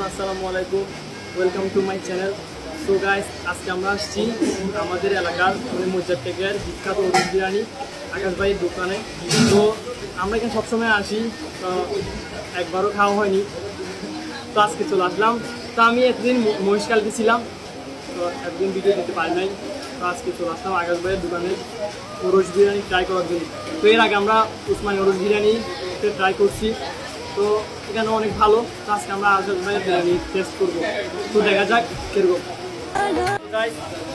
আসসালামু আলাইকুম, welcome to my channel. So guys, আজকে আমরা আসছি আমাদের এলাকার মোজারটেকের বিখ্যাত অরুণ বিরিয়ানি আকাশ ভাইয়ের দোকানে। তো আমরা এখানে সবসময় আসি, তো একবারও খাওয়া হয়নি, তো আজকে চলে আসলাম। তো আমি একদিন মহিষকালকে ছিলাম, তো একদিন ভিডিও দিতে পারি নাই, তো আজকে চলে আসলাম আকাশ ভাইয়ের দোকানে ওরস বিরিয়ানি ট্রাই করার জন্য। তো এর আগে আমরা উসমানি ওরস বিরিয়ানি ট্রাই করছি, তো এখানে অনেক ভালো। তো আজকে আমরা আকাশ ভাইয়ের বিরিয়ানি টেস্ট করবো, তো দেখা যাক কিরকম।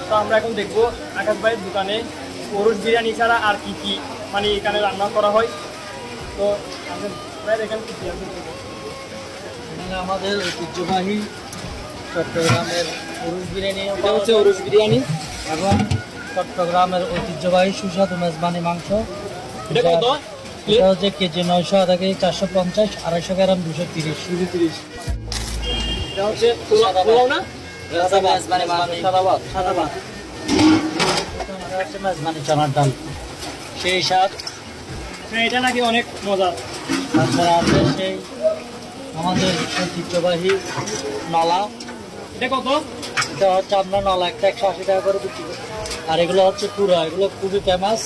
তো আমরা এখন দেখবো আকাশ ভাইয়ের দোকানে ওরস বিরিয়ানি ছাড়া আর কি কি মানে এখানে রান্না করা হয়। তো এখানে কি কি আছে? আমাদের ঐতিহ্যবাহী চট্টগ্রামের ওরস বিরিয়ানি, এটা হচ্ছে ওরস বিরিয়ানি, এবং চট্টগ্রামের ঐতিহ্যবাহী সুস্বাদু মেজবানি মাংস। এটা কত? এটা হচ্ছে কেজি 900 থেকে 450, 250 গ্রাম 230। এটা হচ্ছে পোলাও না? মেজবানি সাদাবাদ হচ্ছে মেজবানি চানার ডাল, সেই স্বাদ। হ্যাঁ, এটা নাকি অনেক মজা। তারপরে আছে সেই আমাদের ঐতিহ্যবাহী নলা। এটা কত? এটা হচ্ছে আপনার নলা একটা 180 টাকা করে বিক্রি করি। আর এগুলো হচ্ছে পুরা, এগুলো খুবই ফেমাস।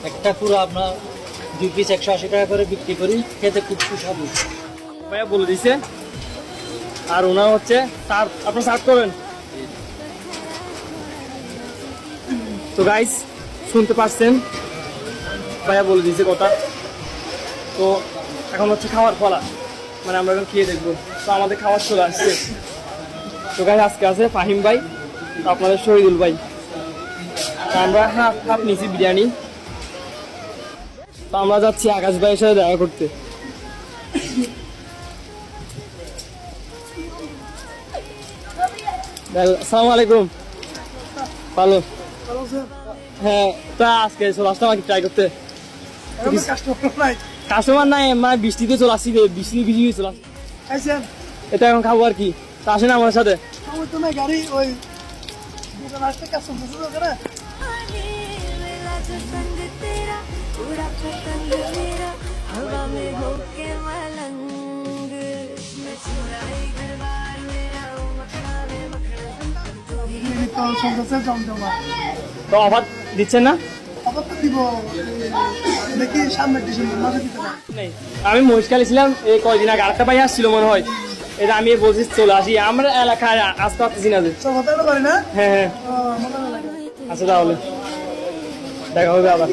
একটা পুরো আপনার 2 পিস 180 টাকা করে বিক্রি করি, খেতে খুব সুস্বাদু। ভাইয়া বলে দিছে। আর ওনার হচ্ছে আপনার সার্ভ করবেন। তো গাইস, শুনতে পাচ্ছেন, ভাইয়া বলে দিয়েছে কথা। তো এখন হচ্ছে খাওয়ার ফলা, মানে আমরা এখন খেয়ে দেখবো। তো আমাদের খাওয়ার চলে আসছে। তো গাইস, আজকে আছে ফাহিম ভাই, তো আপনাদের শহীদুল ভাই। তো আমরা হাফ নিয়েছি বিরিয়ানি। তো আমরা যাচ্ছি আকাশ ভাইয়ের সাথে দেখা করতে। আসসালামু আলাইকুম। ভালো? হ্যাঁ, তা আজকে চলে আসলাম আর কি ট্রাই করতে। কাস্টমার নাই, মানে বৃষ্টিতে চলে আসছি, বৃষ্টি ভিজি চলে আসছি। এটা এখন খাবো আর কি। তা আসেন আমার সাথে। তো অফার দিচ্ছেন না? আমি মহিষকালে ছিলাম এই কয়দিন আগে, আরেকটা ভাই আসছিল মনে হয়। এটা আমি বলছি চলে আসি, আমরা এলাকায় আসতে পারতেছি না যে। হ্যাঁ হ্যাঁ, আচ্ছা তাহলে দেখা হবে আবার।